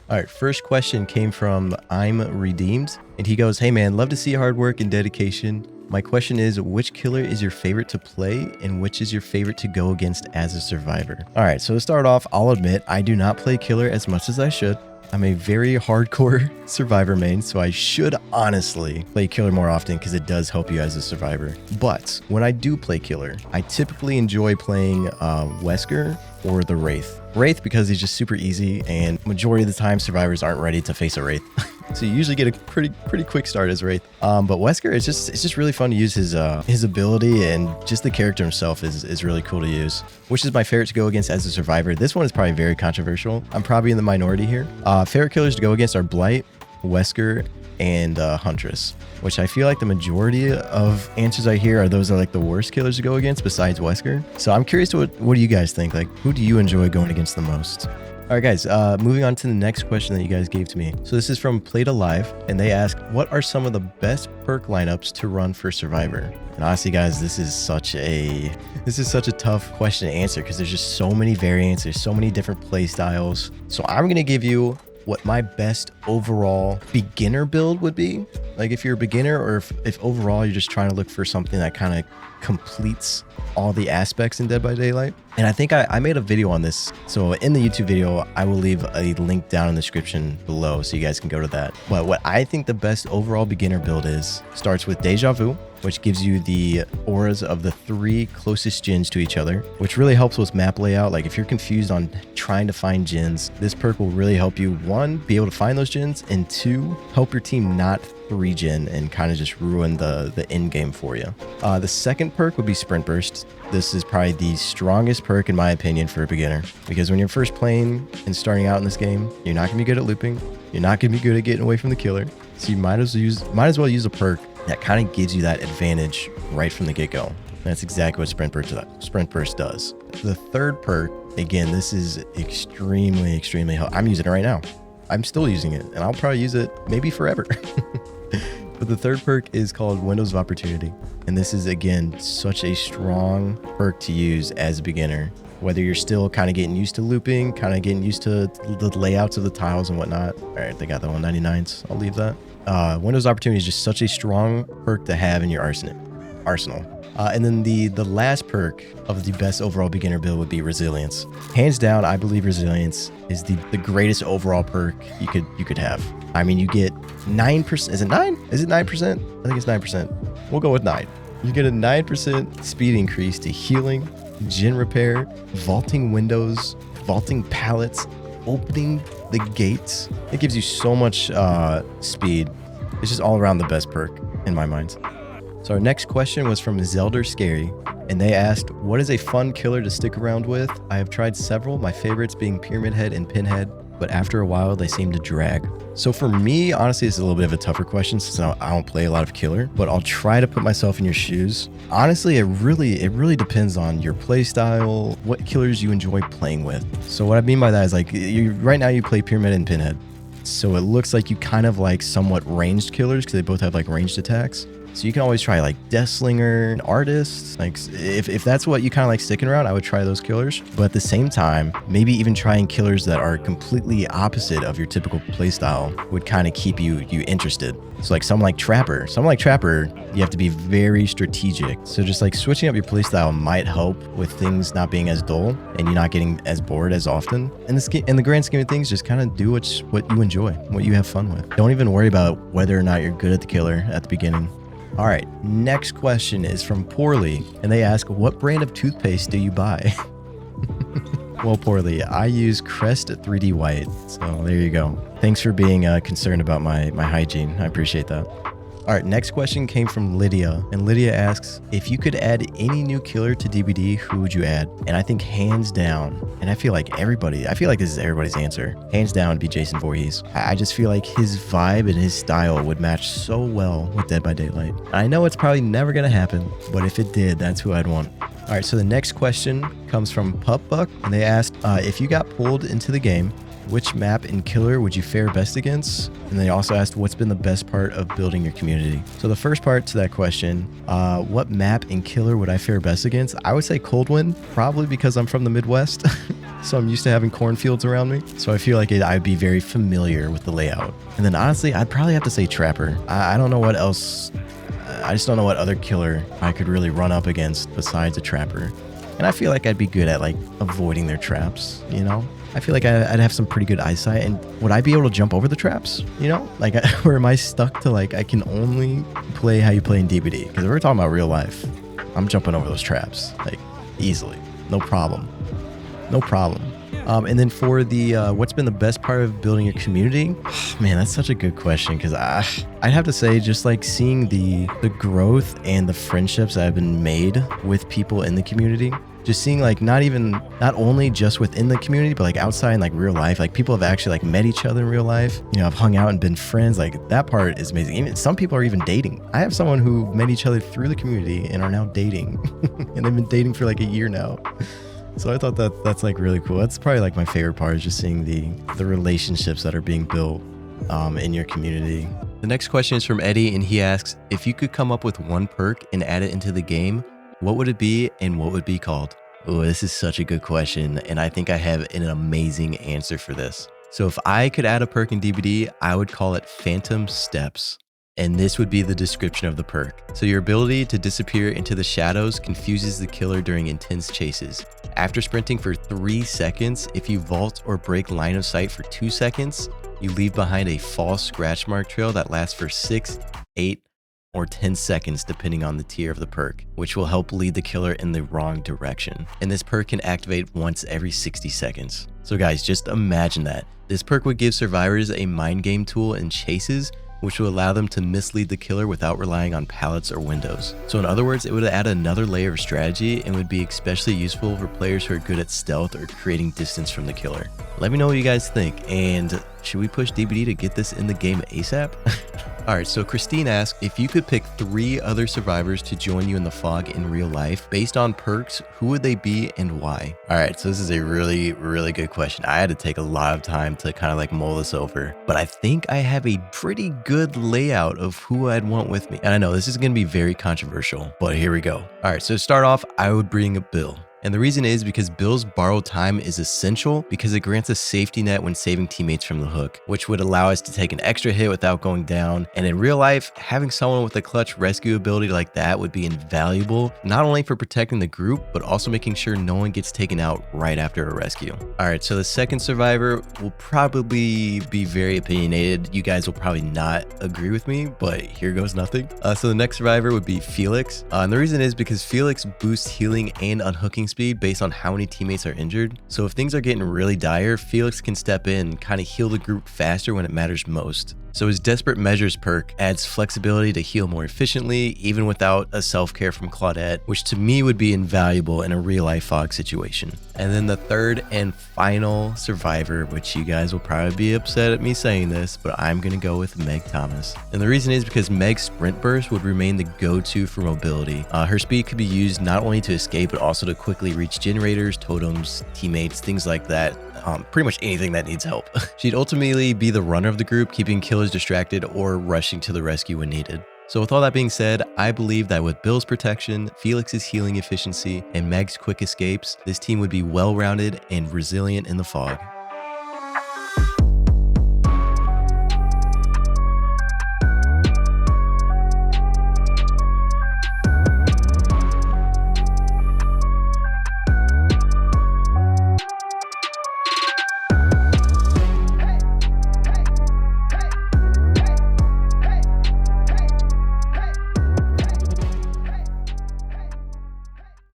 All right, first question came from I'm Redeemed, and he goes, "Hey man, love to see hard work and dedication. My question is, which killer is your favorite to play, and which is your favorite to go against as a survivor?" All right, so to start off, I'll admit I do not play killer as much as I should. I'm a very hardcore survivor main, so I should honestly play killer more often because it does help you as a survivor. But when I do play killer, I typically enjoy playing Wesker or the Wraith. Wraith because he's just super easy, and majority of the time survivors aren't ready to face a Wraith. So you usually get a pretty quick start as Wraith. But Wesker, it's just really fun to use his ability, and just the character himself is really cool to use. Which is my favorite to go against as a survivor. This one is probably very controversial. I'm probably in the minority here. Favorite killers to go against are Blight, Wesker, and Huntress, which I feel like the majority of answers I hear are those are like the worst killers to go against besides Wesker. So I'm curious to what do you guys think? Like, who do you enjoy going against the most? All right, guys, moving on to the next question that you guys gave to me. So this is from Played Alive, and they ask, what are some of the best perk lineups to run for Survivor? And honestly, guys, this is such a tough question to answer because there's just so many variants. There's so many different play styles. So I'm going to give you what my best overall beginner build would be. Like if you're a beginner, or if overall you're just trying to look for something that kind of completes all the aspects in Dead by Daylight. And I think I made a video on this. So in the YouTube video, I will leave a link down in the description below so you guys can go to that. But what I think the best overall beginner build is, starts with Deja Vu, which gives you the auras of the 3 closest gens to each other, which really helps with map layout. Like if you're confused on trying to find gens, this perk will really help you, 1, be able to find those gens, and 2, help your team not 3-gen and kind of just ruin the end game for you. The second perk would be Sprint Burst. This is probably the strongest perk in my opinion for a beginner, because when you're first playing and starting out in this game, you're not gonna be good at looping. You're not gonna be good at getting away from the killer. So you might as well use a perk that kind of gives you that advantage right from the get-go. That's exactly what Sprint Burst does. The third perk, again, this is extremely helpful. I'm using it right now. I'm still using it, and I'll probably use it maybe forever. But the third perk is called Windows of Opportunity. And this is, again, such a strong perk to use as a beginner. Whether you're still kind of getting used to looping, kind of getting used to the layouts of the tiles and whatnot. All right, they got the 199s. I'll leave that. Windows Opportunity is just such a strong perk to have in your arsenal. And then the last perk of the best overall beginner build would be Resilience. Hands down, I believe Resilience is the greatest overall perk you could have. I mean, you get 9%. Is it 9? Is it 9%? I think it's 9%. We'll go with 9. You get a 9% speed increase to healing, gen repair, vaulting windows, vaulting pallets, opening the gates. It gives you so much speed. It's just all around the best perk in my mind. So our next question was from Zelda Scary, and they asked, what is a fun killer to stick around with? I have tried several, my favorites being Pyramid Head and Pinhead, but after a while they seem to drag. So for me, honestly, it's a little bit of a tougher question since I don't play a lot of killer, but I'll try to put myself in your shoes. Honestly, it really depends on your play style, what killers you enjoy playing with. So what I mean by that is, like, right now you play Pyramid and Pinhead. So it looks like you kind of like somewhat ranged killers because they both have like ranged attacks. So you can always try like Deathslinger and Artist. Like if that's what you kind of like sticking around, I would try those killers. But at the same time, maybe even trying killers that are completely opposite of your typical playstyle would kind of keep you interested. So like someone like Trapper, you have to be very strategic. So just like switching up your playstyle might help with things not being as dull and you not getting as bored as often. In the grand scheme of things, just kind of do what you enjoy, what you have fun with. Don't even worry about whether or not you're good at the killer at the beginning. All right, next question is from Poorly, and they ask, what brand of toothpaste do you buy? Well, Poorly, I use Crest 3D White, so there you go. Thanks for being concerned about my hygiene. I appreciate that. All right, next question came from Lydia, and Lydia asks, if you could add any new killer to DBD, who would you add? And I think hands down, and I feel like this is everybody's answer, hands down would be Jason Voorhees. I just feel like his vibe and his style would match so well with Dead by Daylight. I know it's probably never gonna happen, but if it did, that's who I'd want. All right, so the next question comes from Pup Buck, and they asked, if you got pulled into the game, which map and killer would you fare best against? And they also asked, what's been the best part of building your community? So the first part to that question, what map and killer would I fare best against? I would say Coldwind, probably because I'm from the Midwest. So I'm used to having cornfields around me. So I feel like I'd be very familiar with the layout. And then honestly, I'd probably have to say Trapper. I don't know what else. I just don't know what other killer I could really run up against besides a Trapper. And I feel like I'd be good at like avoiding their traps, you know? I feel like I'd have some pretty good eyesight. And would I be able to jump over the traps, you know? Like, or am I stuck to like, I can only play how you play in DBD? Because we're talking about real life. I'm jumping over those traps, like easily. No problem. No problem. And then for the what's been the best part of building a community? Man, that's such a good question, because I'd have to say just like seeing the growth and the friendships that have been made with people in the community. Just seeing like not only just within the community, but like outside in like real life, like people have actually like met each other in real life. You know, I've hung out and been friends. Like that part is amazing. Even some people are even dating. I have someone who met each other through the community and are now dating, and they've been dating for like a year now. So I thought that's like really cool. That's probably like my favorite part, is just seeing the relationships that are being built in your community. The next question is from Eddie, and he asks, if you could come up with one perk and add it into the game, what would it be and what would it be called? Oh, this is such a good question, and I think I have an amazing answer for this. So if I could add a perk in DBD, I would call it Phantom Steps. And this would be the description of the perk. So your ability to disappear into the shadows confuses the killer during intense chases. After sprinting for 3 seconds, if you vault or break line of sight for 2 seconds, you leave behind a false scratch mark trail that lasts for 6, 8, or 10 seconds depending on the tier of the perk, which will help lead the killer in the wrong direction. And this perk can activate once every 60 seconds. So guys, just imagine that. This perk would give survivors a mind game tool in chases, which will allow them to mislead the killer without relying on pallets or windows. So in other words, it would add another layer of strategy and would be especially useful for players who are good at stealth or creating distance from the killer. Let me know what you guys think, and should we push DBD to get this in the game ASAP? Alright, so Christine asked, if you could pick 3 other survivors to join you in the fog in real life, based on perks, who would they be and why? Alright, so this is a really, really good question. I had to take a lot of time to kind of like mull this over, but I think I have a pretty good layout of who I'd want with me. And I know this is going to be very controversial, but here we go. Alright, so to start off, I would bring up Bill. And the reason is because Bill's borrowed time is essential because it grants a safety net when saving teammates from the hook, which would allow us to take an extra hit without going down. And in real life, having someone with a clutch rescue ability like that would be invaluable, not only for protecting the group, but also making sure no one gets taken out right after a rescue. All right, so the second survivor will probably be very opinionated. You guys will probably not agree with me, but here goes nothing. So the next survivor would be Felix. And the reason is because Felix boosts healing and unhooking speed based on how many teammates are injured. So if things are getting really dire, Felix can step in and kind of heal the group faster when it matters most. So his Desperate Measures perk adds flexibility to heal more efficiently, even without a self-care from Claudette, which to me would be invaluable in a real-life fog situation. And then the third and final survivor, which you guys will probably be upset at me saying this, but I'm going to go with Meg Thomas. And the reason is because Meg's Sprint Burst would remain the go-to for mobility. Her speed could be used not only to escape, but also to quickly reach generators, totems, teammates, things like that. Pretty much anything that needs help. She'd ultimately be the runner of the group, keeping killers distracted or rushing to the rescue when needed. So with all that being said, I believe that with Bill's protection, Felix's healing efficiency, and Meg's quick escapes, this team would be well-rounded and resilient in the fog.